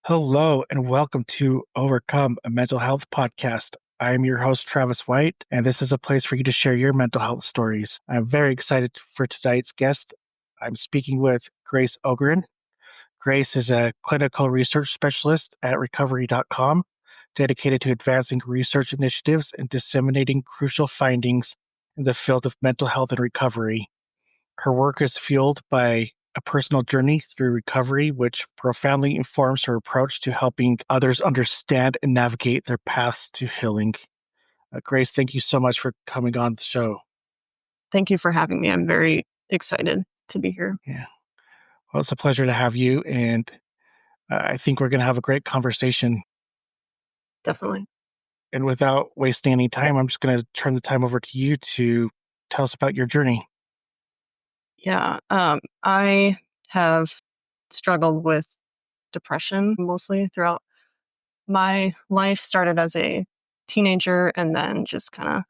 Hello, and welcome to Overcome, a mental health podcast. I am your host, Travis White, and this is a place for you to share your mental health stories. I'm very excited for tonight's guest. I'm speaking with Grace Ogren. Grace is a clinical research specialist at rediscovering.com, dedicated to advancing research initiatives and disseminating crucial findings in the field of mental health and recovery. Her work is fueled by a personal journey through recovery, which profoundly informs her approach to helping others understand and navigate their paths to healing. Grace, thank you so much for coming on the show. Thank you for having me. I'm very excited to be here. Yeah. Well, it's a pleasure to have you, and I think we're going to have a great conversation. Definitely. And without wasting any time, I'm just going to turn the time over to you to tell us about your journey. Yeah. I have struggled with depression mostly throughout my life. Started as a teenager and then just kind of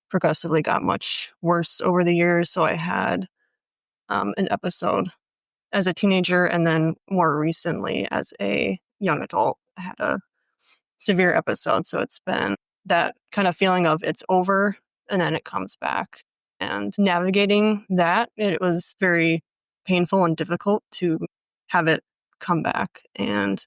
progressively got much worse over the years. So I had an episode as a teenager, and then more recently as a young adult, I had a severe episode. So it's been that kind of feeling of it's over and then it comes back. And navigating that, it was very painful and difficult to have it come back. And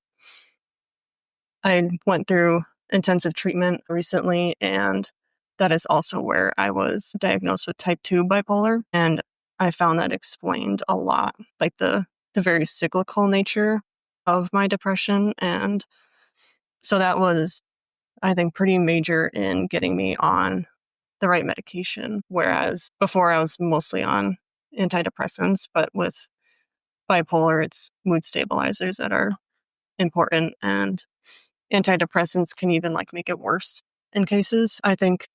I went through intensive treatment recently, and that is also where I was diagnosed with type 2 bipolar. And I found that explained a lot, like the very cyclical nature of my depression. And so that was, I think, pretty major in getting me on the right medication. Whereas before I was mostly on antidepressants, but with bipolar, it's mood stabilizers that are important, and antidepressants can even make it worse in cases. I think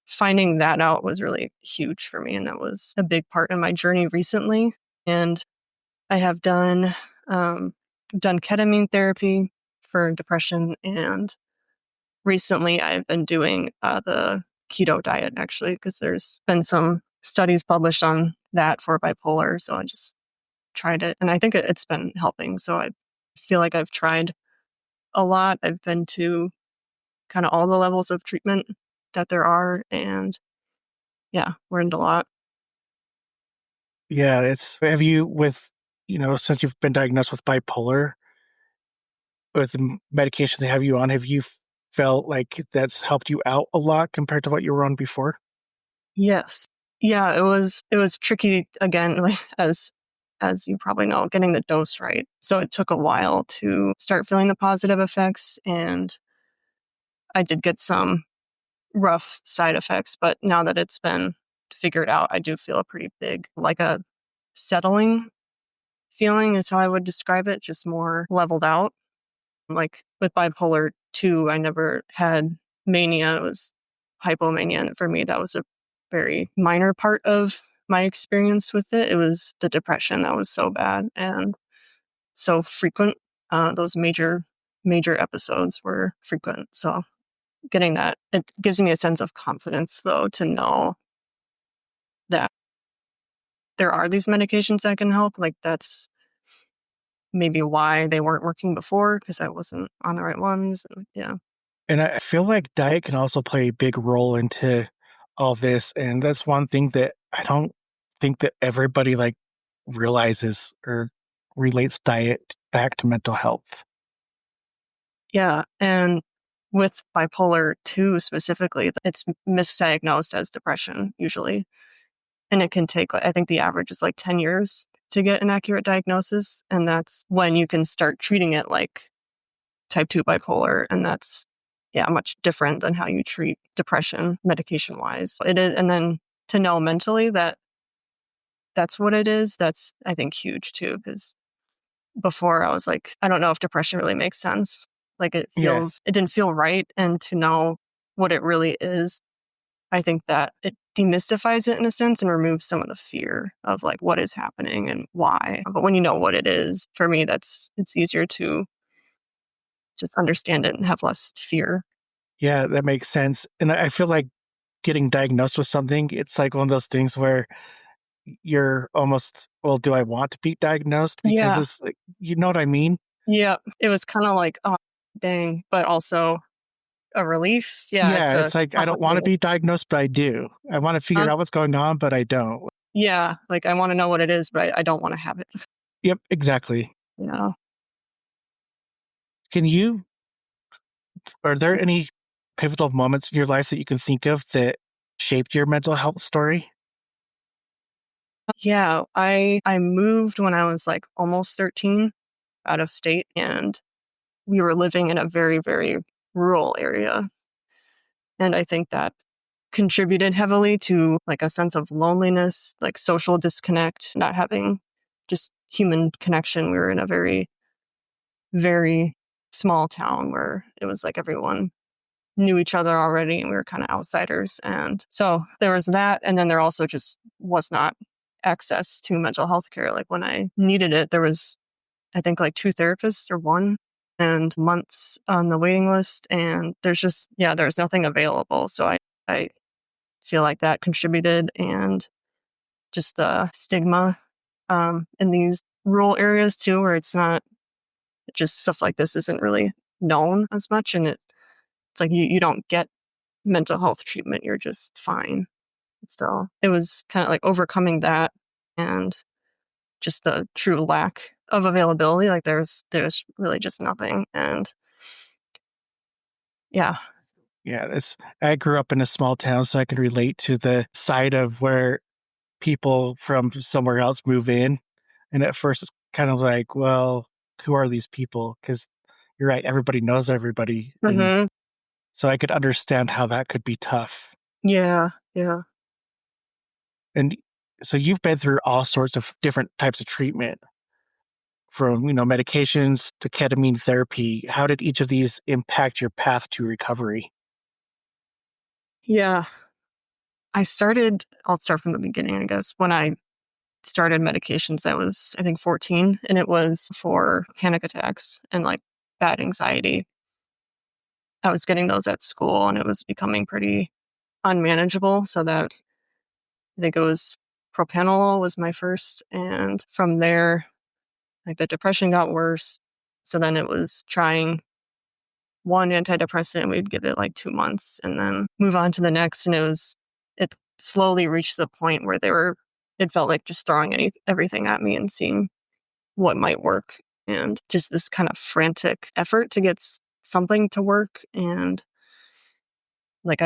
finding that out was really huge for me, and that was a big part in my journey recently. And I have done ketamine therapy for depression, and recently I've been doing the keto diet, actually, because there's been some studies published on that for bipolar. So I just tried it, and I think it's been helping. So I feel like I've tried a lot. I've been to kind of all the levels of treatment that there are, and yeah, learned a lot. Yeah, have you, since you've been diagnosed with bipolar, with the medication they have you on, have you felt like that's helped you out a lot compared to what you were on before? Yes. Yeah, it was tricky again, as you probably know, getting the dose right. So it took a while to start feeling the positive effects, and I did get some rough side effects, but now that it's been figured out, I do feel a pretty big, like a settling feeling is how I would describe it, just more leveled out. Like with bipolar 2, I never had mania. It was hypomania. And for me, that was a very minor part of my experience with it. It was the depression that was so bad and so frequent. Those major episodes were frequent. So getting that, it gives me a sense of confidence, though, to know that there are these medications that can help. Like that's maybe why they weren't working before, because I wasn't on the right ones. Yeah. And I feel like diet can also play a big role into all this. And that's one thing that I don't think that everybody realizes or relates diet back to mental health. Yeah. And with bipolar 2 specifically, it's misdiagnosed as depression usually. And it can take, I think the average is 10 years to get an accurate diagnosis. And that's when you can start treating it like type 2 bipolar. And that's, yeah, much different than how you treat depression medication wise. It is. And then to know mentally that that's what it is, that's, I think, huge too. Because before I was like, I don't know if depression really makes sense. It didn't feel right. And to know what it really is, I think that it demystifies it in a sense and removes some of the fear of what is happening and why. But when you know what it is, for me, it's easier to just understand it and have less fear. Yeah, that makes sense. And I feel like getting diagnosed with something, it's like one of those things where you're almost, well, do I want to be diagnosed? Because Yeah. it's like, you know what I mean? Yeah, it was kind of like, oh, dang, but also a relief. Yeah, it's Yeah, a it's like I don't want to complicated. be diagnosed, but I do. I want to figure Huh? out what's going on, but I don't. Yeah, like I want to know what it is, but I don't want to have it. Yep, exactly. You know? Can you, are there any pivotal moments in your life that you can think of that shaped your mental health story? Yeah, I moved when I was like almost 13 out of state, and we were living in a very, very rural area. And I think that contributed heavily to like a sense of loneliness, like social disconnect, not having just human connection. We were in a very, very small town where it was like everyone knew each other already and we were kind of outsiders. And so there was that. And then there also just was not access to mental health care. Like when I needed it, there was, I think, like two therapists or one, and months on the waiting list. And there's just, yeah, there's nothing available. So I feel like that contributed, and just the stigma in these rural areas too, where it's not just stuff like this isn't really known as much. And it's like you don't get mental health treatment, you're just fine. So it was kind of like overcoming that, and just the true lack of availability. Like there's really just nothing. And yeah. Yeah, I grew up in a small town, so I can relate to the side of where people from somewhere else move in. And at first, it's kind of like, well, who are these people? Because you're right, everybody knows everybody. And Hmm. so I could understand how that could be tough. Yeah. Yeah. And so you've been through all sorts of different types of treatment from, medications to ketamine therapy. How did each of these impact your path to recovery? Yeah. I'll start from the beginning, I guess. When I started medications, I was, I think, 14, and it was for panic attacks and like bad anxiety. I was getting those at school and it was becoming pretty unmanageable. So that, I think it was propanolol was my first. And from there, like the depression got worse. So then it was trying one antidepressant, and we'd give it like 2 months and then move on to the next. And it slowly reached the point where it felt like just throwing everything at me and seeing what might work. And just this kind of frantic effort to get something to work. And like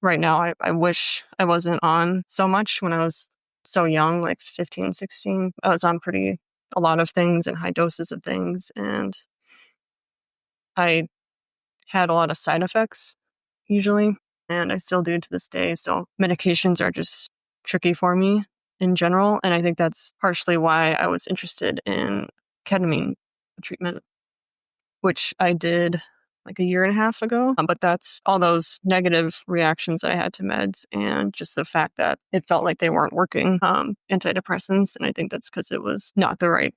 right now, I wish I wasn't on so much when I was so young, like 15, 16. I was on a lot of things and high doses of things. And I had a lot of side effects usually, and I still do to this day. So medications are just tricky for me in general. And I think that's partially why I was interested in ketamine treatment, which I did like a year and a half ago. But that's all those negative reactions that I had to meds, and just the fact that it felt like they weren't working, antidepressants. And I think that's because it was not the right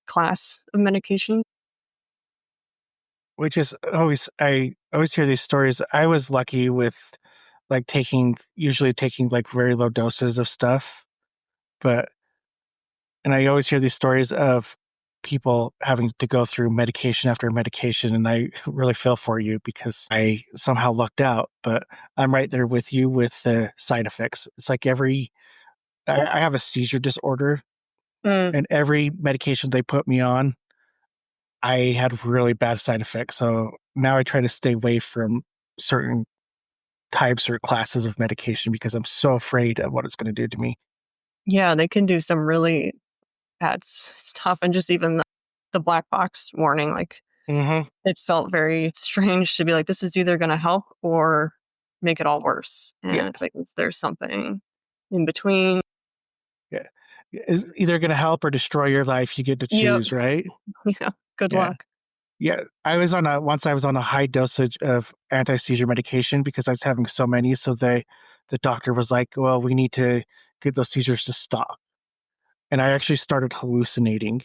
class of medication. Which is I always hear these stories. I was lucky with like usually taking like very low doses of stuff, but, and I always hear these stories of people having to go through medication after medication. And I really feel for you because I somehow lucked out, but I'm right there with you with the side effects. It's like I have a seizure disorder, Mm. and every medication they put me on, I had really bad side effects. So now I try to stay away from certain types or classes of medication because I'm so afraid of what it's going to do to me. Yeah, they can do some really bad stuff. And just even the black box warning, like Hmm. it felt very strange to be like, this is either going to help or make it all worse. Yeah, And it's like, is there something in between? yeah. It's either going to help or destroy your life. You get to Yep. choose, right? Yeah. Good Yeah. luck. Yeah. I was on a high dosage of anti seizure medication because I was having so many. So the doctor was like, well, we need to get those seizures to stop. And I actually started hallucinating,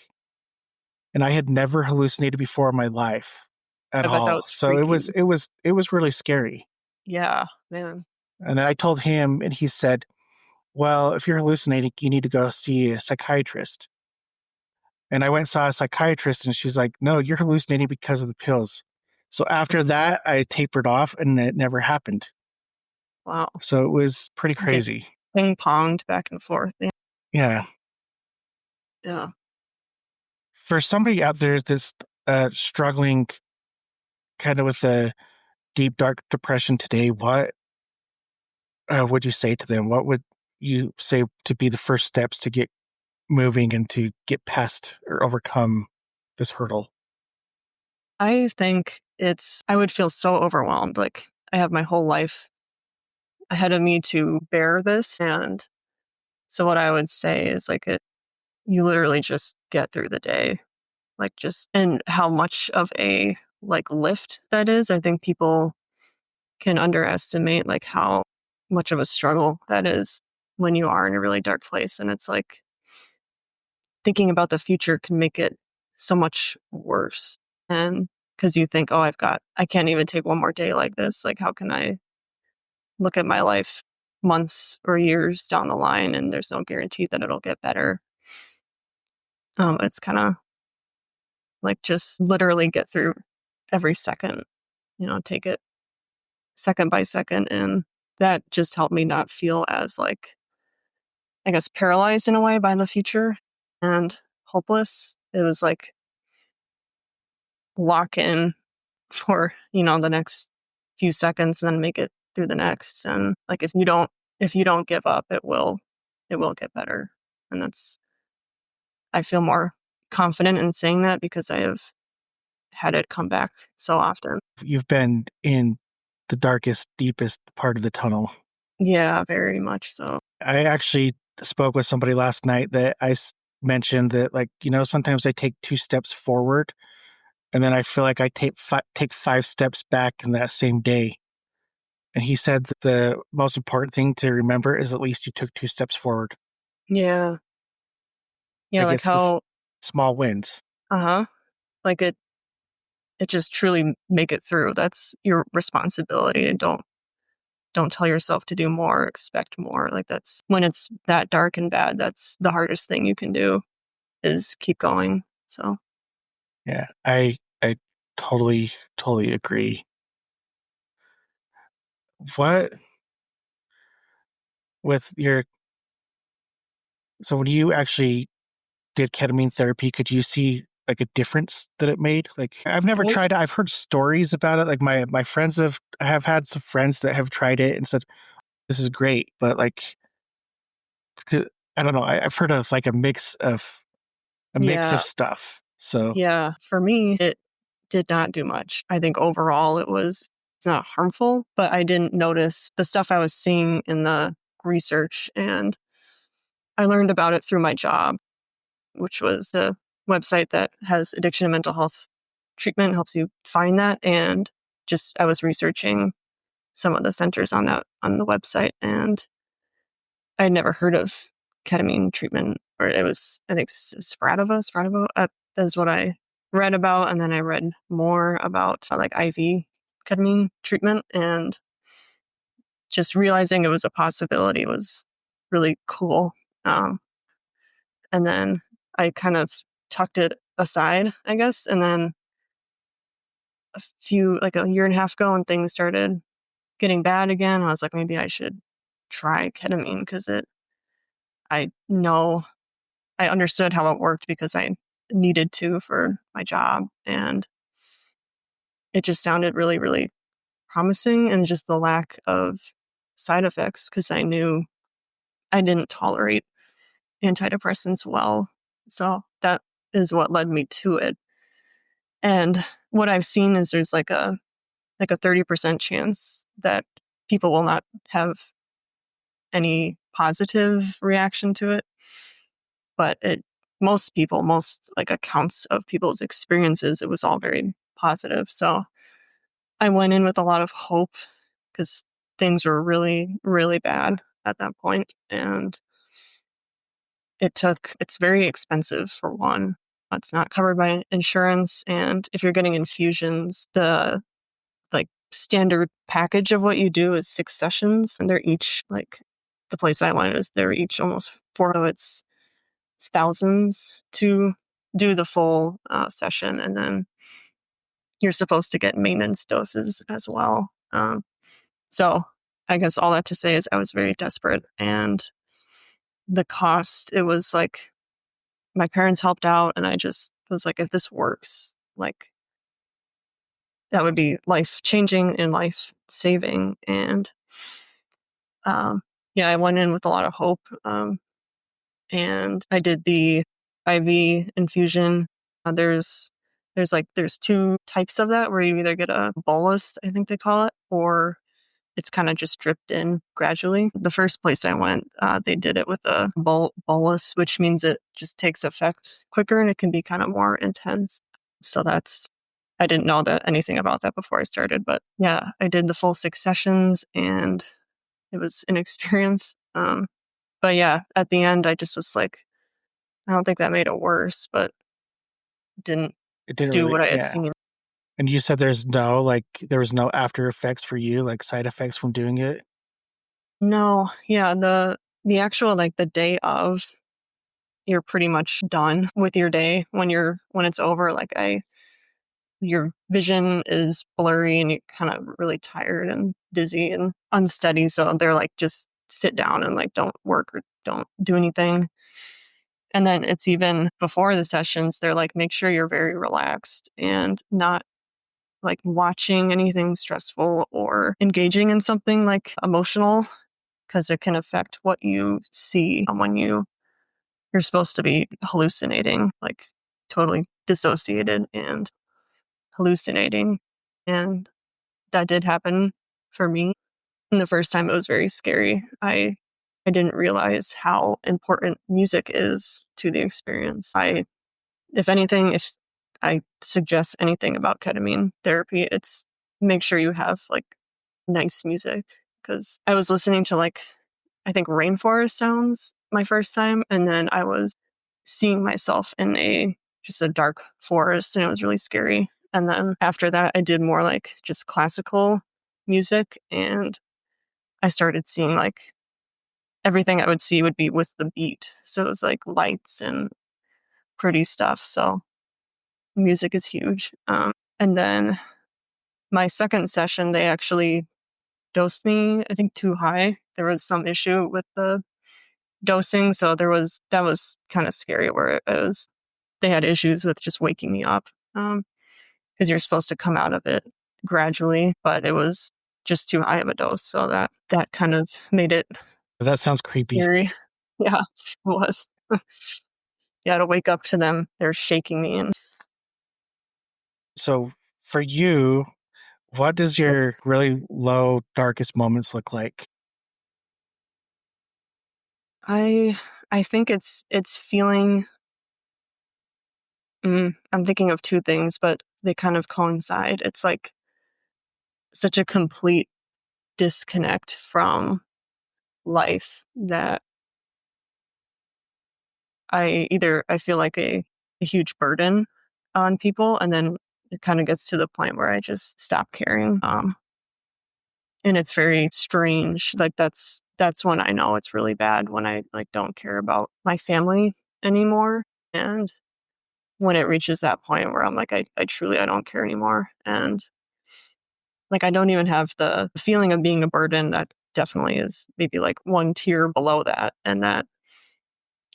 and I had never hallucinated before in my life at I bet that all. was So freaky. it was really scary. Yeah, man. And I told him, and he said, well, if you're hallucinating, you need to go see a psychiatrist. And I went and saw a psychiatrist, and she's like, no, you're hallucinating because of the pills. So after that, I tapered off, and it never happened. Wow. So it was pretty Get crazy. ping-ponged back and forth. Yeah. Yeah. For somebody out there that's struggling kind of with the deep, dark depression today, what would you say to them? What would you say to be the first steps to get moving and to get past or overcome this hurdle? I think I would feel so overwhelmed. Like I have my whole life ahead of me to bear this. And so what I would say is like you literally just get through the day. Like just, and how much of a like lift that is. I think people can underestimate like how much of a struggle that is when you are in a really dark place. And it's like thinking about the future can make it so much worse. And because you think, oh, I can't even take one more day like this. Like, how can I look at my life months or years down the line and there's no guarantee that it'll get better? It's kind of like just literally get through every second, take it second by second. And that just helped me not feel as like, I guess, paralyzed in a way by the future and hopeless. It was like lock in for, the next few seconds and then make it through the next. And like if you don't give up, it will get better. And I feel more confident in saying that because I have had it come back so often. You've been in the darkest, deepest part of the tunnel. Yeah, very much so. I actually spoke with somebody last night that mentioned that, like, sometimes I take 2 steps forward and then I feel like I take 5 steps back in that same day. And he said that the most important thing to remember is at least you took 2 steps forward. Yeah. Yeah, Like like it's the how small wins. uh-huh. Like it just truly make it through. That's your responsibility. And don't tell yourself to do more, expect more. Like that's when it's that dark and bad, that's the hardest thing you can do is keep going. So Yeah, I totally agree. What with your so when you actually did ketamine therapy, could you see like a difference that it made? Like I've never I tried it. I've heard stories about it. Like my friends have had some friends that have tried it and said this is great, but like I don't know. I've heard of like a mix of yeah, stuff. So yeah. For me, it did not do much. I think overall it's not harmful, but I didn't notice the stuff I was seeing in the research. And I learned about it through my job, which was a website that has addiction and mental health treatment, helps you find that. And just I was researching some of the centers on the website, and I had never heard of ketamine treatment, or it was I think Spratovo. That is what I read about, and then I read more about like IV ketamine treatment, and just realizing it was a possibility was really cool. Um, and then I kind of tucked it aside, I guess, and then a year and a half ago, when things started getting bad again, I was like, maybe I should try ketamine because I know I understood how it worked because I needed to for my job. And it just sounded really, really promising, and just the lack of side effects because I knew I didn't tolerate antidepressants well. So that is what led me to it. And what I've seen is there's like a 30% chance that people will not have any positive reaction to it. But most like accounts of people's experiences, it was all very positive. So I went in with a lot of hope because things were really, really bad at that point. And it's very expensive for one. It's not covered by insurance. And if you're getting infusions, the like standard package of what you do is 6 sessions, and they're each like the place I went is they're each almost 4. So it's thousands to do the full session, and then you're supposed to get maintenance doses as well. So I guess all that to say is I was very desperate, and the cost, it was like my parents helped out, and I just was like, if this works, like that would be life changing and life saving. And yeah, I went in with a lot of hope. And I did the IV infusion. There's two types of that, where you either get a bolus, I think they call it, or it's kind of just dripped in gradually. The first place I went, they did it with a bolus, which means it just takes effect quicker and it can be kind of more intense. So I didn't know that anything about that before I started, but yeah, I did the full 6 sessions and it was an experience. But yeah, at the end, I just was like, I don't think that made it worse, but didn't It didn't do really, what I had yeah. seen. And you said there was no after effects for you, like side effects from doing it? No, yeah, the actual, like, the day of, you're pretty much done with your day when it's over. Like, your vision is blurry and you're kind of really tired and dizzy and unsteady. So they're like, just sit down and like don't work or don't do anything. And then it's even before the sessions, they're like, make sure you're very relaxed and not like watching anything stressful or engaging in something like emotional, because it can affect what you see when you're supposed to be hallucinating, like totally dissociated and hallucinating. And that did happen for me. And the first time, it was very scary. I didn't realize how important music is to the experience. If anything, if I suggest anything about ketamine therapy, it's make sure you have like nice music. Because I was listening to, like, I think rainforest sounds my first time, and then I was seeing myself in just a dark forest, and it was really scary. And then after that, I did more like just classical music, and I started seeing like everything I would see would be with the beat. So it was like lights and pretty stuff. So music is huge. And then my second session, they actually dosed me, I think, too high. There was some issue with the dosing. So that was kind of scary, where they had issues with just waking me up. Because you're supposed to come out of it gradually, but it was just too high of a dose. So that kind of made it That sounds creepy. scary. Yeah, it was. Yeah, to wake up to them, they're shaking me. And So for you, what does your really low, darkest moments look like? I I think it's feeling. I'm thinking of two things, but they kind of coincide. It's like such a complete disconnect from life that I feel like a huge burden on people, and then it kind of gets to the point where I just stop caring. And it's very strange. Like that's when I know it's really bad, when I like don't care about my family anymore. And when it reaches that point where I'm like, I truly, I don't care anymore. And like, I don't even have the feeling of being a burden. That definitely is maybe like one tier below that. And that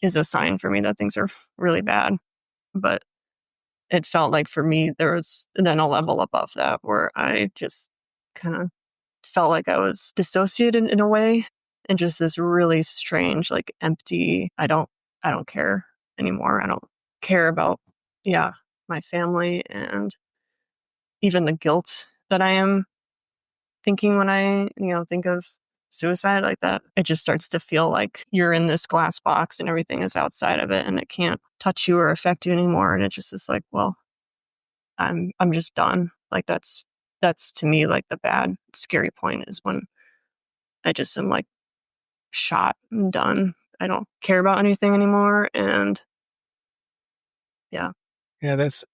is a sign for me that things are really bad. But it felt like for me, there was then a level above that where I just kind of felt like I was dissociated in a way, and just this really strange, like empty, I don't care anymore. I don't care about, yeah, my family, and even the guilt that I am thinking when I, think of suicide like that. It just starts to feel like you're in this glass box and everything is outside of it and it can't touch you or affect you anymore. And it just is like, well, I'm just done. Like that's to me like the bad scary point is when I just am like shot and done. I don't care about anything anymore. And yeah. Yeah, that's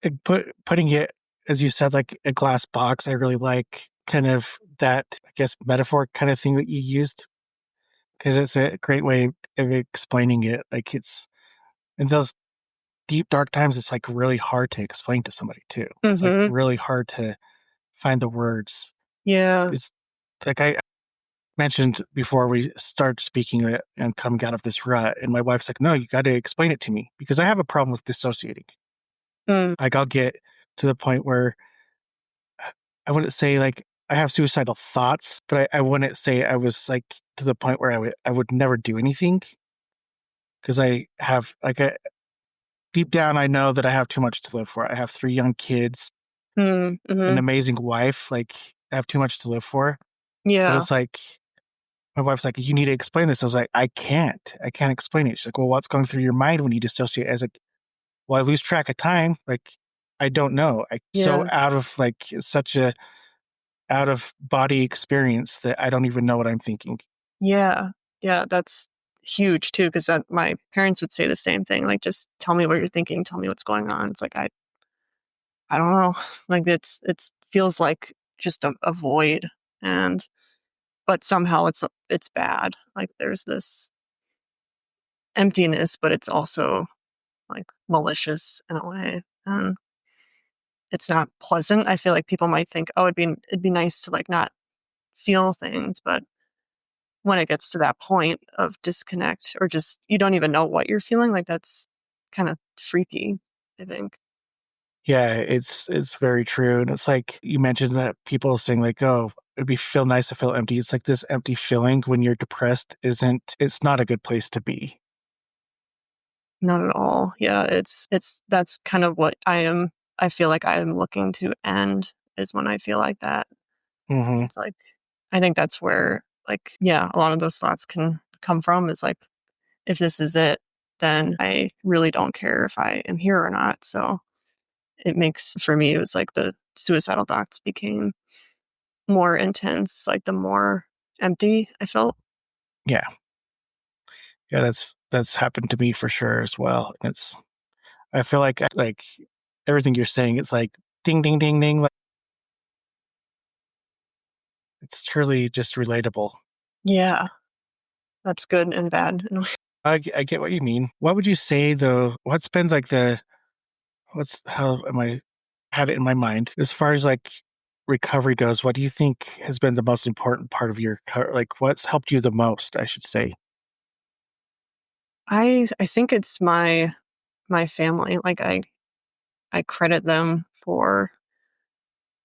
putting it, as you said, like a glass box. I really like kind of that, I guess, metaphor kind of thing that you used, because it's a great way of explaining it. Like it's, and those deep, dark times, it's like really hard to explain to somebody too. It's like Mm-hmm. really hard to find the words. Yeah. It's like I mentioned before we start speaking it and coming out of this rut, and my wife's like, no, you got to explain it to me because I have a problem with dissociating. Mm. Like I'll get to the point where I wouldn't say like I have suicidal thoughts, but I wouldn't say I was like to the point where I would never do anything because I have like deep down I know that I have too much to live for. I have 3 young kids, an Mm-hmm. amazing wife. Like I have too much to live for. But Yeah. it's like my wife's like, you need to explain this. I was like, I can't explain it. She's like, well, what's going through your mind when you dissociate? I was like, well, I lose track of time. Like I don't know. I so Yeah. out of like such a out of body experience that I don't even know what I'm thinking. Yeah. Yeah. That's huge too, because my parents would say the same thing. Like, just tell me what you're thinking. Tell me what's going on. It's like I don't know. Like it's feels like just a void, and but somehow it's bad. Like there's this emptiness, but it's also like malicious in a way, and it's not pleasant. I feel like people might think, oh, it'd be nice to like not feel things, but when it gets to that point of disconnect or just you don't even know what you're feeling, like that's kind of freaky, I think. Yeah, it's very true. And it's like you mentioned that people saying like, oh, it'd be feel nice to feel empty. It's like this empty feeling when you're depressed it's not a good place to be. Not at all. Yeah, it's that's kind of what I feel like I am looking to end is when I feel like that. Hmm. It's like I think that's where like yeah, a lot of those thoughts can come from is like if this is it, then I really don't care if I am here or not. So it makes for me it was like the suicidal thoughts became more intense, like the more empty I felt. Yeah. Yeah, that's happened to me for sure as well. And it's I feel like everything you're saying, it's like ding ding ding ding. Like it's truly just relatable. Yeah, that's good and bad. I get what you mean. What would you say though? What's been like the what's how am I had it in my mind as far as like recovery goes? What do you think has been the most important part of your like what's helped you the most? I should say. I think it's my family. Like I credit them for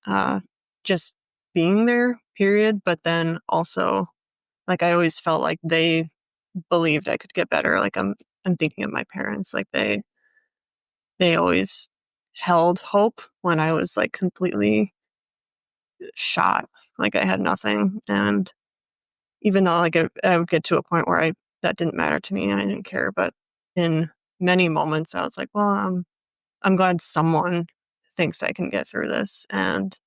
uh just being there, period. But then also like I always felt like they believed I could get better. Like I'm thinking of my parents. Like they always held hope when I was like completely shot. Like I had nothing. And even though like I would get to a point where I that didn't matter to me and I didn't care. But in many moments I was like, well, I'm glad someone thinks I can get through this. And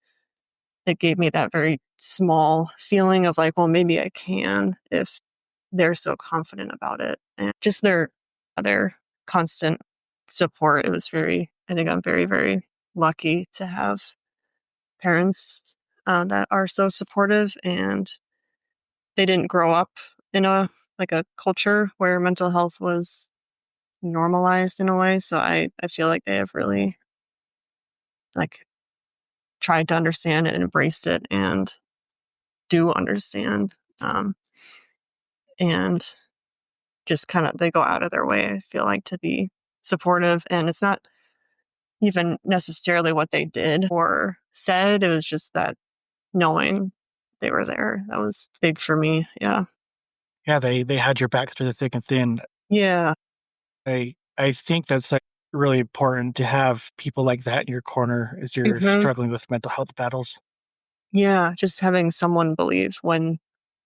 it gave me that very small feeling of like, well, maybe I can if they're so confident about it. And just their constant support. It was very, I think I'm very, very lucky to have parents that are so supportive and they didn't grow up in a like a culture where mental health was normalized in a way. So I feel like they have really like tried to understand it and embraced it and do understand. Um, and just kind of they go out of their way, I feel like, to be supportive. And it's not even necessarily what they did or said. It was just that knowing they were there. That was big for me. Yeah. Yeah, they had your back through the thick and thin. Yeah. I think that's like really important to have people like that in your corner as you're Hmm. struggling with mental health battles. Yeah. Just having someone believe when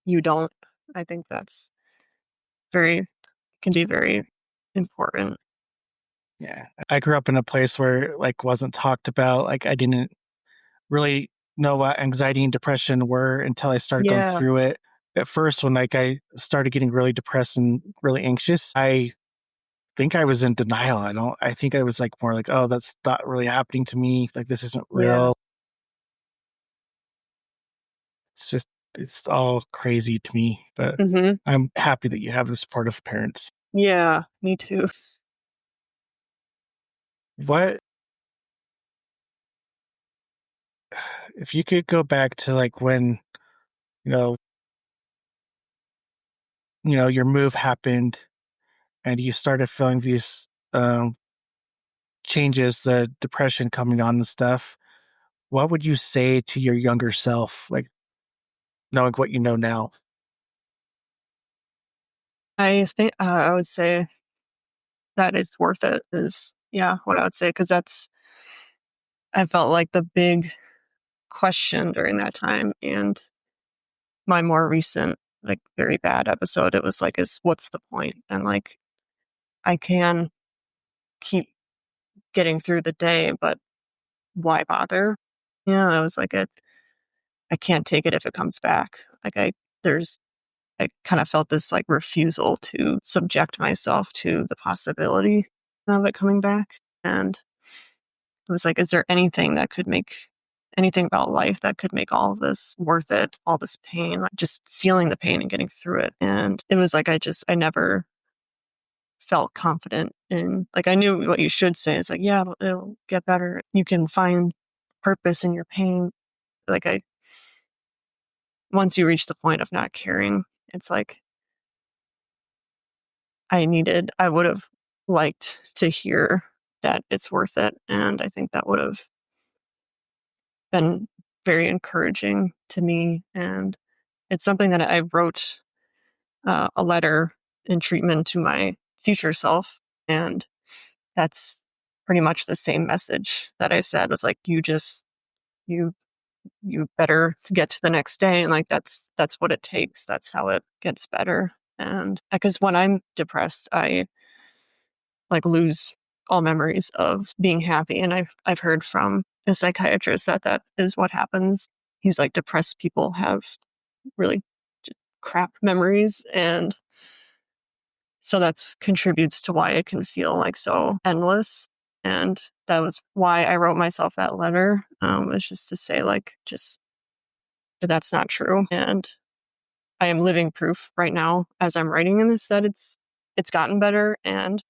you don't, I think that's very, can be very important. Yeah. I grew up in a place where it, like wasn't talked about. Like I didn't really know what anxiety and depression were until I started going Yeah. through it. At first, when like I started getting really depressed and really anxious, I think I was in denial. I think I was like more like, oh, that's not really happening to me. Like this isn't Yeah. real. It's just, it's all crazy to me. But Hmm. I'm happy that you have the supportive parents. Yeah. Me too. What if you could go back to like when, you know, your move happened and you started feeling these um changes, the depression coming on and stuff, what would you say to your younger self, like knowing what you know now? I think I would say that it's worth it is, yeah, what I would say. Cause I felt like the big question during that time. And my more recent, like very bad episode, it was like, is what's the point? And like, I can keep getting through the day, but why bother? Yeah, I was like, I can't take it if it comes back. Like I kind of felt this like refusal to subject myself to the possibility of it coming back. And it was like, is there anything about life that could make all of this worth it, all this pain, like just feeling the pain and getting through it. And it was like, I never felt confident in, like, I knew what you should say. It's like, yeah, it'll get better. You can find purpose in your pain. Like, once you reach the point of not caring, it's like, I would have liked to hear that it's worth it. And I think that would have been very encouraging to me. And it's something that I wrote a letter in treatment to my future self. And that's pretty much the same message that I said was like, you, you better get to the next day. And like, that's what it takes. That's how it gets better. And because when I'm depressed, I like lose all memories of being happy. And I've heard from a psychiatrist that that is what happens. He's like, depressed people have really crap memories. And so that's contributes to why it can feel like so endless. And that was why I wrote myself that letter. Was just to say like, just that that's not true. And I am living proof right now as I'm writing in this that it's gotten better. And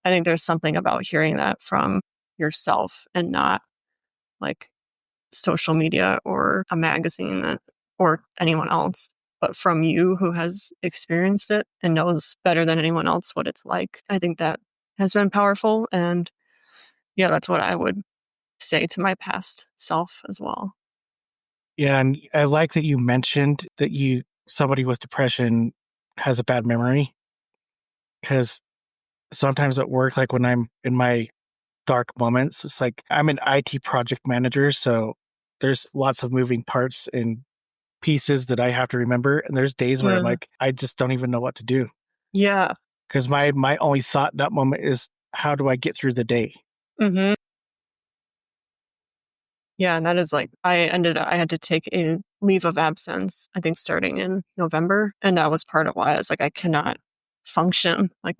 I think there's something about hearing that from yourself and not like social media or a magazine that or anyone else, but from you who has experienced it and knows better than anyone else what it's like. I think that has been powerful. And yeah, that's what I would say to my past self as well. Yeah, and I like that you mentioned that somebody with depression has a bad memory, because sometimes at work, like when I'm in my dark moments, it's like I'm an IT project manager, so there's lots of moving parts and pieces that I have to remember. And there's days where I'm Yeah. like, I just don't even know what to do, Yeah. because my only thought that moment is, how do I get through the day? Hmm. Yeah. And that is like, I had to take a leave of absence, I think starting in November. And that was part of why I was like, I cannot function. Like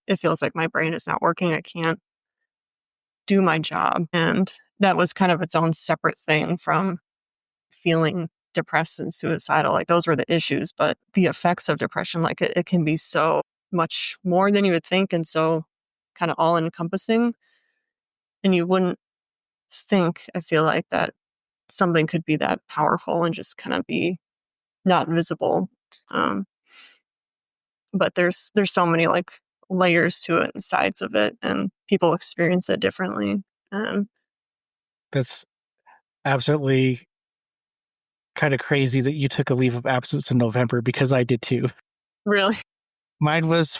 it feels like my brain is not working. I can't do my job. And that was kind of its own separate thing from feeling depressed and suicidal. Like those were the issues, but the effects of depression, like it can be so much more than you would think and so kind of all encompassing. And you wouldn't think, I feel like, that something could be that powerful and just kind of be not visible. Um, but there's so many like layers to it and sides of it, and people experience it differently. Um, That's absolutely kind of crazy that you took a leave of absence in November, because I did too. really. Mine was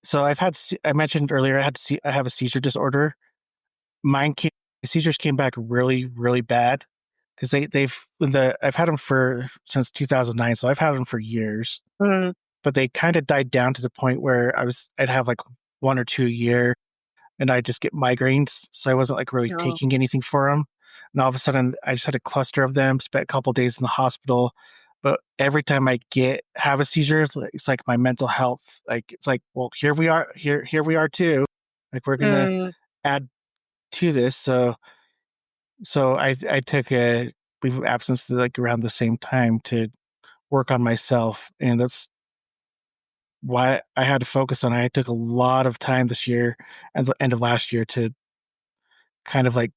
so I mentioned earlier, I have a seizure disorder. Seizures came back really, really bad, because I've had them since 2009, so I've had them for years, Mm, but they kind of died down to the point where I'd have like one or two a year, and I'd just get migraines. So I wasn't like really no. taking anything for them. And all of a sudden I just had a cluster of them, spent a couple days in the hospital. But every time I have a seizure, it's like my mental health, like, it's like, well, here we are too. Like, we're going to Mm, add to this. So I took a leave of absence to like around the same time to work on myself. And that's why I had to focus on it. I took a lot of time this year and the end of last year to kind of like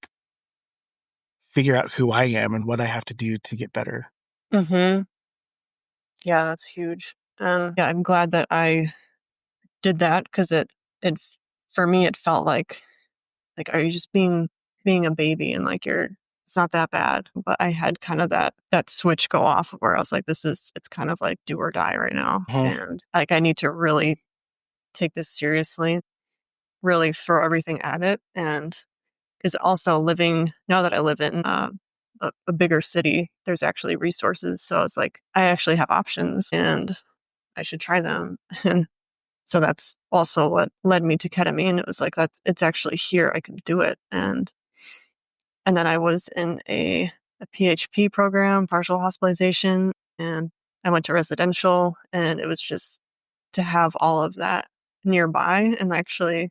figure out who I am and what I have to do to get better. Mm-hmm. Yeah, that's huge. Yeah, I'm glad that I did that because it for me it felt like are you just being a baby and like you're it's not that bad. But I had kind of that switch go off where I was like, it's kind of like do or die right now. Mhm. And like I need to really take this seriously, really throw everything at it. And because also living now that I live in a bigger city, there's actually resources. So it's like I actually have options and I should try them. And so that's also what led me to ketamine. It was like it's actually here. I can do it. And then I was in a PHP program, partial hospitalization, and I went to residential, and it was just to have all of that nearby and actually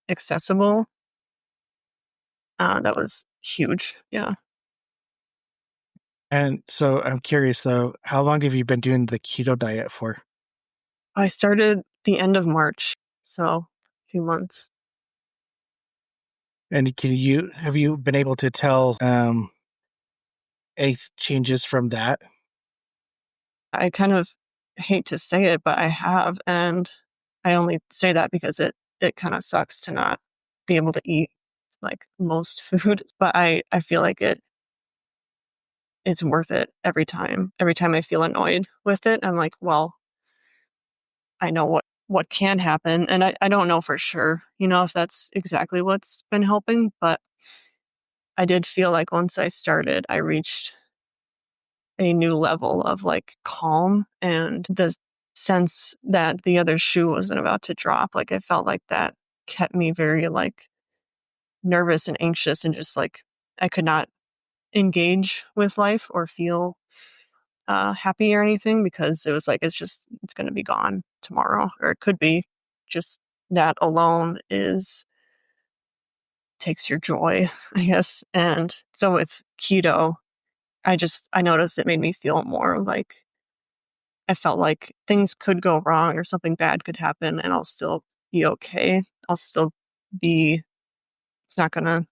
accessible. That was huge. Yeah. And so I'm curious though, how long have you been doing the keto diet for? I started the end of March, so a few months. And have you been able to tell any changes from that? I kind of hate to say it, but I have, and I only say that because it kind of sucks to not be able to eat like most food, but I feel like it's worth it every time. Every time I feel annoyed with it, I'm like, well, I know what can happen, and I don't know for sure, if that's exactly what's been helping, but I did feel like once I started, I reached a new level of like calm and the sense that the other shoe wasn't about to drop. Like I felt like that kept me very like nervous and anxious and just like I could not engage with life or feel happy or anything because it was like it's going to be gone tomorrow or it could be. Just that alone is takes your joy, I guess. And so with keto, I noticed it made me feel more like I felt like things could go wrong or something bad could happen and I'll still be okay. I'll still be, it's not going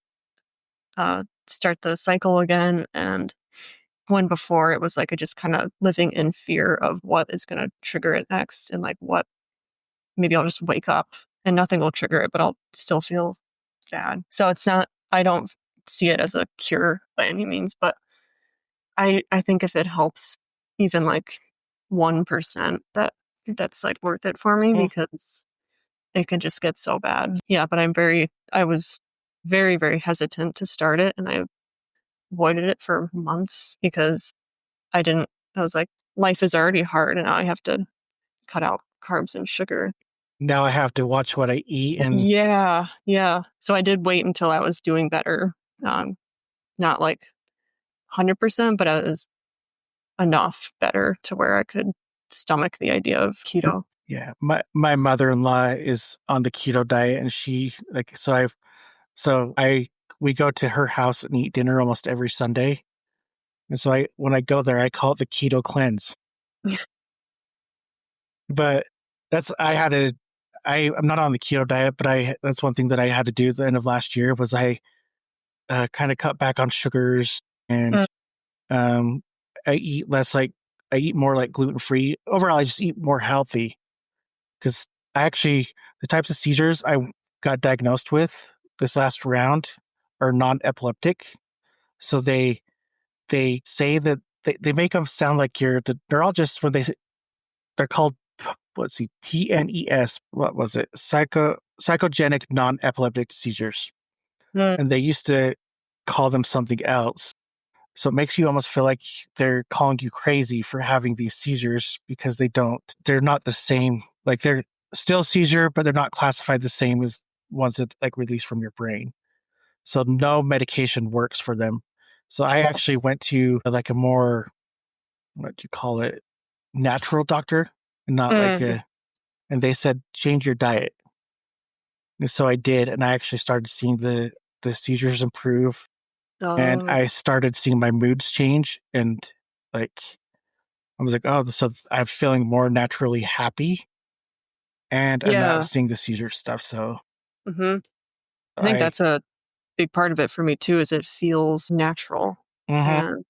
to start the cycle again. And when before it was like I just kind of living in fear of what is going to trigger it next and like what maybe I'll just wake up and nothing will trigger it, but I'll still feel bad. So it's not, I don't see it as a cure by any means, but I think if it helps even like 1%, that's like worth it for me Mm. because it can just get so bad. Yeah, but I was very, very hesitant to start it and I avoided it for months because I was like, life is already hard and now I have to cut out carbs and sugar. Now I have to watch what I eat and Yeah, yeah. So I did wait until I was doing better. Not like 100%, but I was enough better to where I could stomach the idea of keto. yeah, my mother-in-law is on the keto diet and she like so I we go to her house and eat dinner almost every Sunday. And so when I go there I call it the keto cleanse. But that's I had to I'm not on the keto diet, but that's one thing that I had to do at the end of last year was I kind of cut back on sugars and Mm, um I eat more like gluten free. Overall I just eat more healthy because I actually the types of seizures I got diagnosed with this last round are non-epileptic. So they say that they make them sound like they're all just when they're called let's see PNES, what was it, psychogenic non-epileptic seizures, mm, and they used to call them something else. So it makes you almost feel like they're calling you crazy for having these seizures because they're not the same. Like they're still seizure, but they're not classified the same as ones that like release from your brain. So no medication works for them. So I actually went to like a more, what do you call it, natural doctor, and not like mm. and they said, change your diet. And so I did. And I actually started seeing the seizures improve. And Oh, I started seeing my moods change. And like, I was like, oh, so I'm feeling more naturally happy and I'm not yeah. seeing the seizure stuff. So Hmm. I think I, big part of it for me too is it feels natural. Mm-hmm. And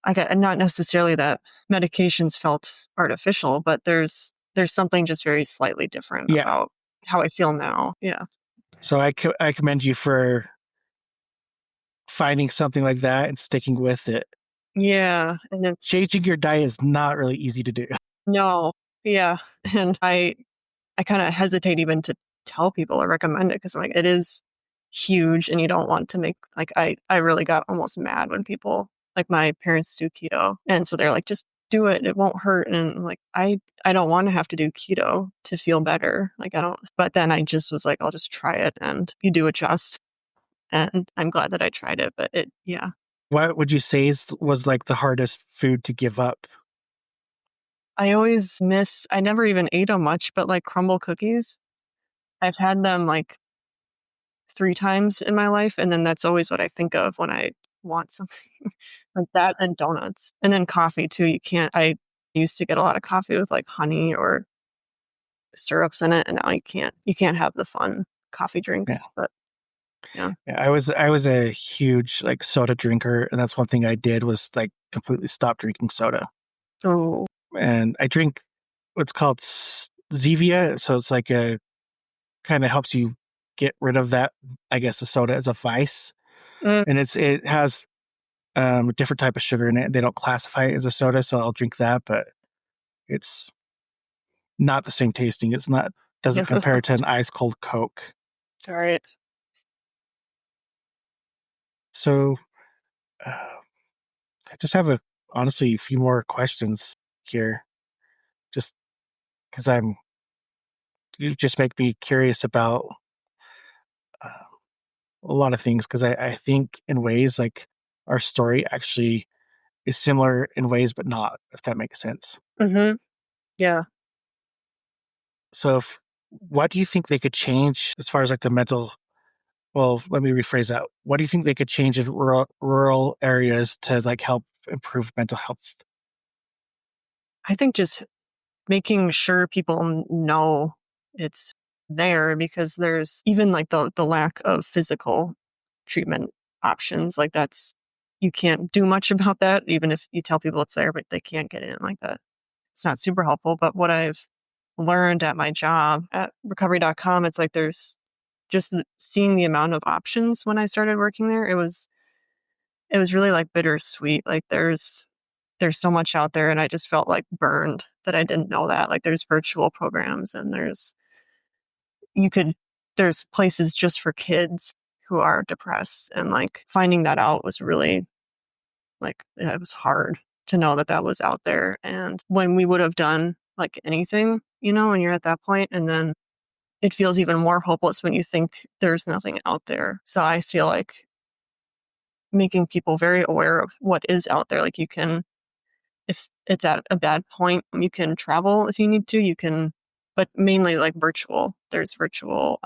I got not necessarily that medications felt artificial, but there's something just very slightly different Yeah. about how I feel now. Yeah. So I commend you for finding something like that and sticking with it. Yeah. And it's Changing your diet is not really easy to do. no. Yeah. And I kind of hesitate even to tell people or recommend it because like it is huge and you don't want to make like I really got almost mad when people like my parents do keto and so they're like just do it, it won't hurt, and I'm like I don't want to have to do keto to feel better, like I don't, but then I just was like I'll just try it and you do adjust, and I'm glad that I tried it, but it yeah. What would you say was like the hardest food to give up? I always miss, I never even ate them much, but like crumble cookies, I've had them like 3 times in my life, and then that's always what I think of when I want something like that, and donuts. And then coffee too, you can't I used to get a lot of coffee with, like, honey or syrups in it, and now you can't have the fun coffee Yeah. drinks, but yeah. Yeah, I was a huge like soda drinker, and that's one thing I did was like completely stop drinking soda. Oh. And I drink what's called Zevia, so it's like a kind of helps you get rid of that. I guess the soda as a vice, Mm, and it has a different type of sugar in it. They don't classify it as a soda, so I'll drink that, but it's not the same tasting. It's not doesn't yeah. compare to an ice cold Coke. Alright. So I just have honestly a few more questions here, just because you just make me curious about uh, a lot of things. Because I think in ways like our story actually is similar in ways, but not, if that makes sense. Mhm. Yeah. So, what do you think they could change as far as like the mental? Well, let me rephrase that. What do you think they could change in rural areas to like help improve mental health? I think just making sure people know it's there, because there's even, like, the lack of physical treatment options, like, that's you can't do much about that even if you tell people it's there, but they can't get in like that. It's not super helpful, but what I've learned at my job at recovery.com, it's like there's just seeing the amount of options when I started working there, it was really, like, bittersweet, like, there's so much out there, and I just felt, like, burned that I didn't know that, like, there's virtual programs, and you could there's places just for kids who are depressed, and, like, finding that out was really, like, yeah, it was hard to know that that was out there, and when we would have done, like, anything, when you're at that point, and then it feels even more hopeless when you think there's nothing out there. So I feel like making people very aware of what is out there, like, you can, if it's at a bad point, you can travel if you need to, you can, but mainly, like, virtual. There's virtual,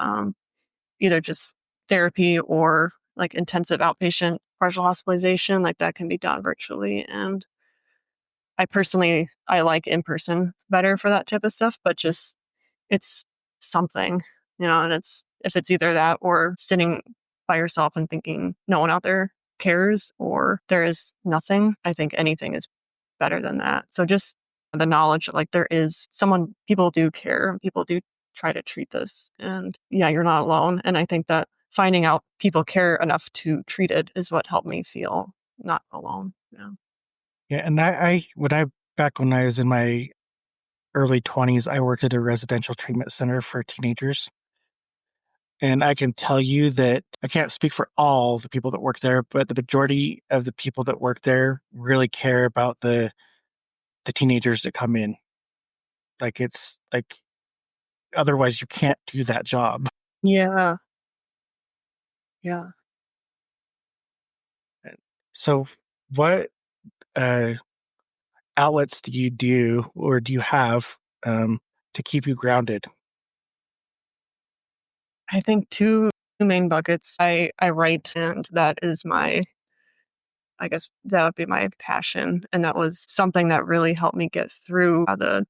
either just therapy or, like, intensive outpatient partial hospitalization, like, that can be done virtually, and I like in person better for that type of stuff, but just it's something, and it's if it's either that or sitting by yourself and thinking no one out there cares or there is nothing, I think anything is better than that. So just the knowledge that, like, there is someone, people do care, people do try to treat this, and yeah, you're not alone. And I think that finding out people care enough to treat it is what helped me feel not alone. Yeah. Yeah, and back when I was in my early 20s, I worked at a residential treatment center for teenagers. And I can tell you that I can't speak for all the people that work there, but the majority of the people that work there really care about the teenagers that come in. Like it's like otherwise you can't do that job. Yeah. Yeah. So what uh outlets do you do or do you have to keep you grounded? I think two main buckets. I write, and that is my, I guess that would be my passion. And that was something that really helped me get through the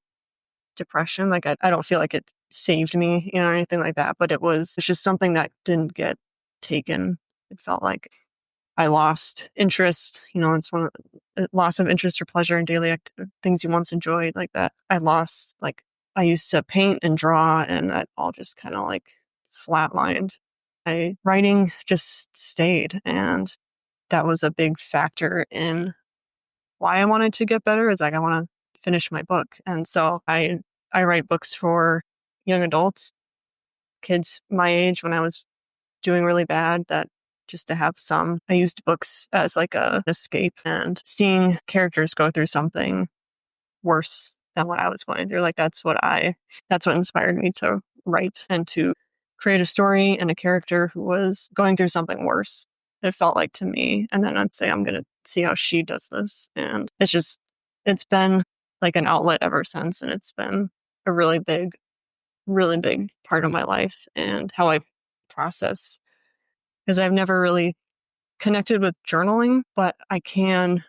depression. Like, I don't feel like it saved me, or anything like that, but it's just something that didn't get taken. It felt like I lost interest. It's one of loss of interest or pleasure in daily things you once enjoyed, like that. I lost, like, I used to paint and draw, and that all just kind of like flatlined. Writing just stayed, and that was a big factor in why I wanted to get better. Is like, I want to finish my book, and so I write books for young adults, kids my age when I was doing really bad, that just to have some. I used books as like a escape, and seeing characters go through something worse than what I was going through. Like that's what inspired me to write and to create a story and a character who was going through something worse. It felt like to me. And then I'd say, I'm going to see how she does this. And it's been like an outlet ever since. And it's been a really big part of my life and how I process, because I've never really connected with journaling, but I can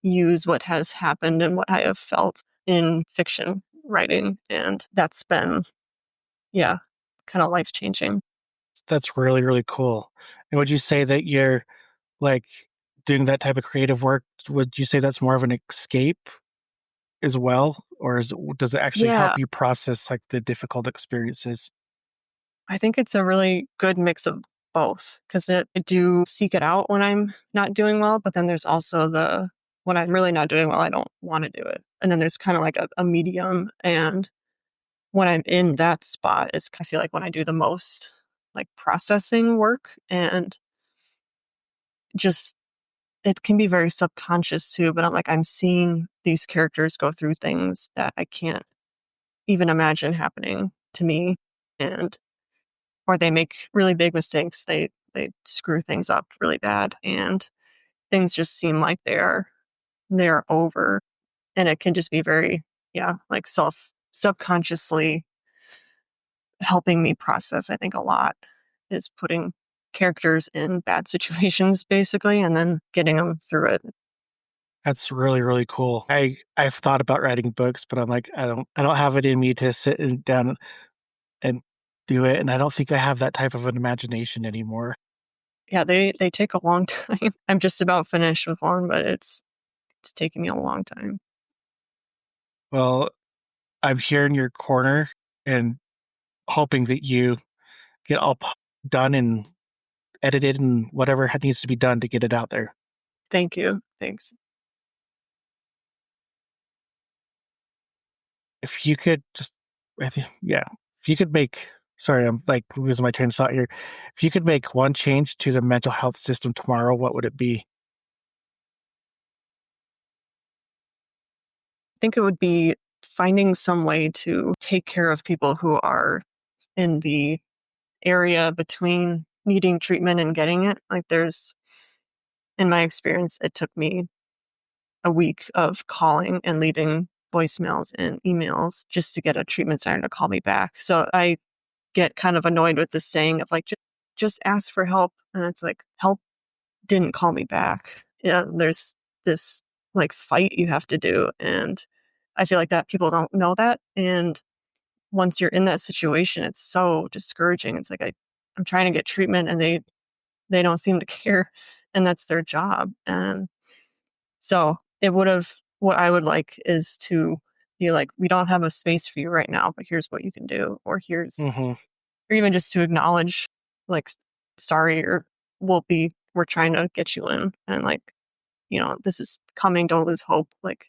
use what has happened and what I have felt in fiction writing. And that's been, yeah, kind of life changing. That's really, really cool. And would you say that you're like doing that type of creative work? Would you say that's more of an escape as well? Or does it actually Yeah, help you process like the difficult experiences? I think it's a really good mix of both, because I do seek it out when I'm not doing well, but then there's also when I'm really not doing well, I don't want to do it. And then there's kind of like a medium. And when I'm in that spot, I feel like when I do the most like processing work, and just it can be very subconscious too, but I'm seeing these characters go through things that I can't even imagine happening to me. And or they make really big mistakes. They screw things up really bad, and things just seem like they're over. And it can just be very, yeah, like subconsciously helping me process. I think a lot is putting characters in bad situations basically, and then getting them through it. That's really, really cool. I've thought about writing books, but I'm like, I don't have it in me to down and do it. And I don't think I have that type of an imagination anymore. Yeah, they take a long time. I'm just about finished with one, but it's taking me a long time. Well, I'm here in your corner and hoping that you get all done and edited and whatever needs to be done to get it out there. Thank you. Thanks. If you could just, I think, yeah, if you could make, sorry, I'm like losing my train of thought here. If you could make one change to the mental health system tomorrow, what would it be? I think it would be finding some way to take care of people who are in the area between needing treatment and getting it. Like in my experience, it took me a week of calling and leaving voicemails and emails just to get a treatment center to call me back. So I get kind of annoyed with this saying of like, just ask for help. And it's like, help didn't call me back. Yeah, there's this like fight you have to do. And I feel like that people don't know that. And once you're in that situation, it's so discouraging. It's like I'm trying to get treatment, and they don't seem to care, and that's their job. And so what I would like is to be like, we don't have a space for you right now, but here's what you can do, or Mm-hmm. or even just to acknowledge, like, sorry, or we're trying to get you in, and like, this is coming, don't lose hope. Like,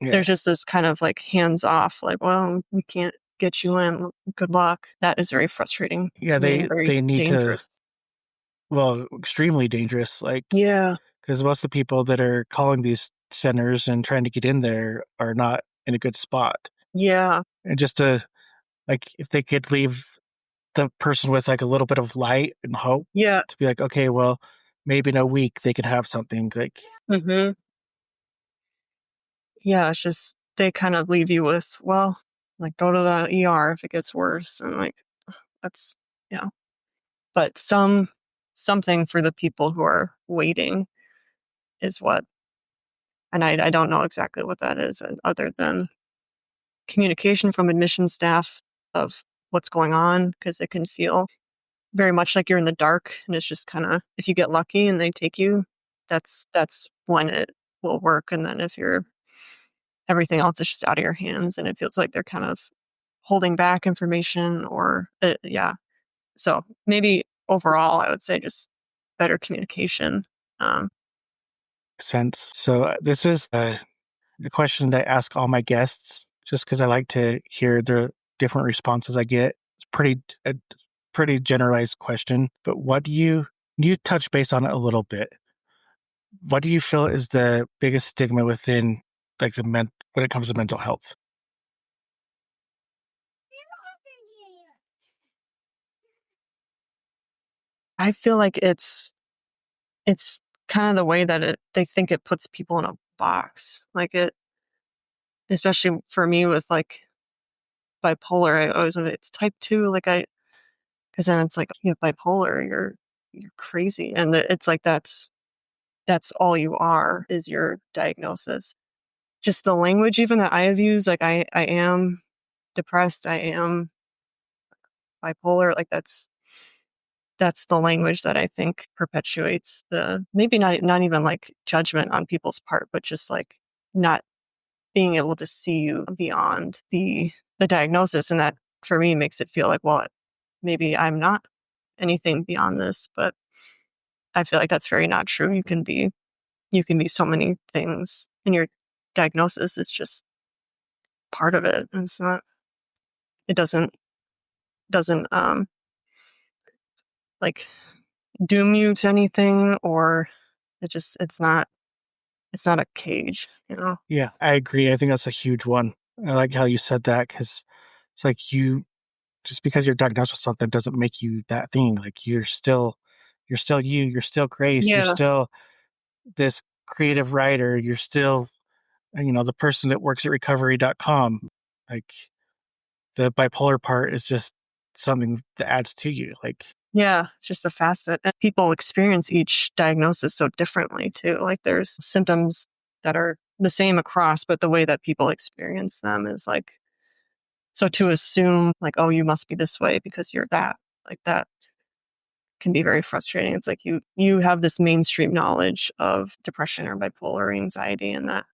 Yeah. there's just this kind of like hands off, like, well, we can't get you in. Good luck. That is very frustrating Yeah. to me They, and very they need to, dangerous. well, extremely dangerous. Like, Yeah. because most of the people that are calling these centers and trying to get in there are not in a good spot. Yeah. And just to, like, if they could leave the person with like a little bit of light and hope Yeah. to be like, okay, well, maybe in a week they could have something like, Hmm. Yeah. It's just, they kind of leave you with, well, like, go to the ER if it gets worse. And like, that's, yeah. But something for the people who are waiting is what, and I don't know exactly what that is, other than communication from admission staff of what's going on, because it can feel very much like you're in the dark, and it's just kind of, if you get lucky and they take you, that's when it will work. And then if you're, everything else is just out of your hands, and it feels like they're kind of holding back information, or yeah. So maybe overall, I would say just better communication. Um, Sense. So this is a question that I ask all my guests, just because I like to hear the different responses I get. It's a pretty generalized question, but what do you touch base on it a little bit? What do you feel is the biggest stigma within like when it comes to mental health? I feel like it's kind of the way that they think it puts people in a box. Like it, especially for me with like bipolar, I always want it's type 2. Like because then it's like, you have bipolar, you're crazy, and it's like that's all you are, is your diagnosis. Just the language even that I have used, like I am depressed, I am bipolar, like that's the language that I think perpetuates the, maybe not even like judgment on people's part, but just like not being able to see you beyond the diagnosis. And that for me makes it feel like, well, maybe I'm not anything beyond this. But I feel like that's very not true. You can be so many things, and your diagnosis is just part of it. And it's not, it doesn't like doom you to anything, or it's not a cage, you know? Yeah, I agree. I think that's a huge one. I like how you said that because it's like just because you're diagnosed with something doesn't make you that thing. Like you're still you. You're still Grace. You're Yeah. still this creative writer. You're still, the person that works at recovery.com. Like the bipolar part is just something that adds to you. Like, Yeah, it's just a facet. And people experience each diagnosis so differently too. Like there's symptoms that are the same across, but the way that people experience them is like, so to assume like, oh, you must be this way because you're that, like that can be very frustrating. It's like you have this mainstream knowledge of depression or bipolar anxiety, and that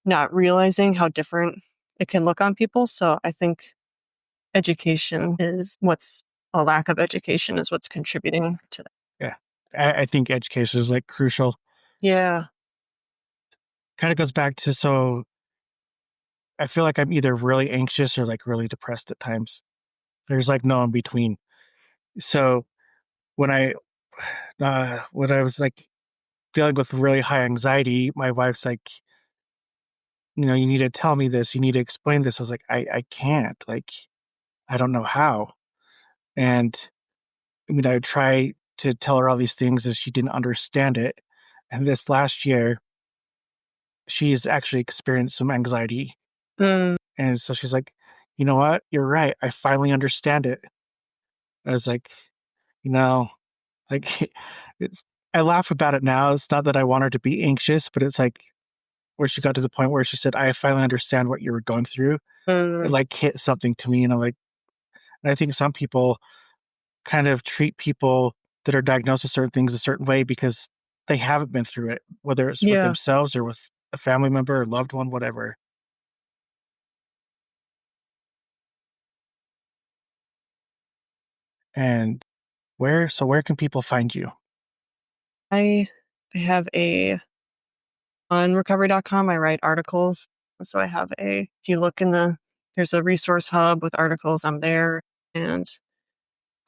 not realizing how different it can look on people. So I think education is what's a lack of education is what's contributing to that. yeah, I think education is like crucial. Yeah. Kind of goes back to, so I feel like I'm either really anxious or like really depressed at times. There's like no in between. So when I was like dealing with really high anxiety, my wife's like, you need to tell me this, you need to explain this. I was like, I can't, like, I don't know how. And I mean, I would try to tell her all these things as she didn't understand it. And this last year, she has actually experienced some anxiety. Mm, And so she's like, you know what? You're right. I finally understand it. I was like, you know, like it's, I laugh about it now. It's not that I want her to be anxious, but it's like where she got to the point where she said, I finally understand what you were going through. It mm, like hit something to me. And I'm like, and I think some people kind of treat people that are diagnosed with certain things a certain way because they haven't been through it, whether it's with yeah. themselves or with a family member or loved one, whatever. And where can people find you? I have on recovery.com, I write articles. So I have if you look there's a resource hub with articles. I'm there. And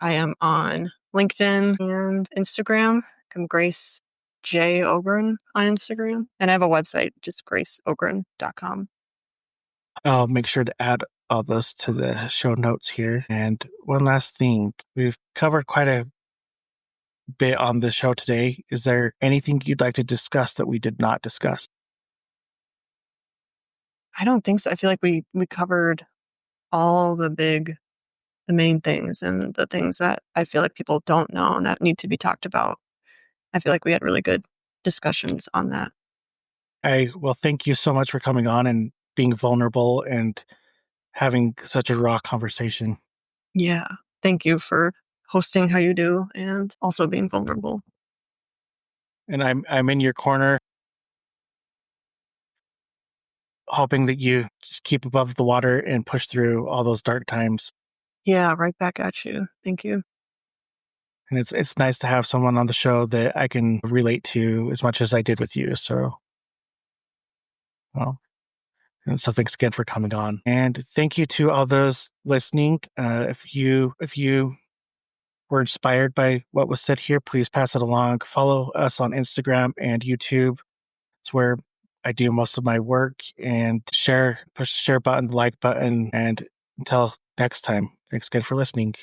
I am on LinkedIn and Instagram. I'm Grace J. Ogren on Instagram. And I have a website, just graceogren.com. I'll make sure to add all those to the show notes here. And one last thing, we've covered quite a bit on the show today. Is there anything you'd like to discuss that we did not discuss? I don't think so. I feel like we covered all the main things, and the things that I feel like people don't know and that need to be talked about. I feel like we had really good discussions on that. Well, thank you so much for coming on and being vulnerable and having such a raw conversation. Yeah. Thank you for hosting how you do and also being vulnerable. And I'm in your corner, hoping that you just keep above the water and push through all those dark times. Yeah, right back at you. Thank you. And it's nice to have someone on the show that I can relate to as much as I did with you. So, well, and so thanks again for coming on. And thank you to all those listening. If you were inspired by what was said here, please pass it along. Follow us on Instagram and YouTube. It's where I do most of my work, and push the share button, the like button, and until next time, thanks again for listening.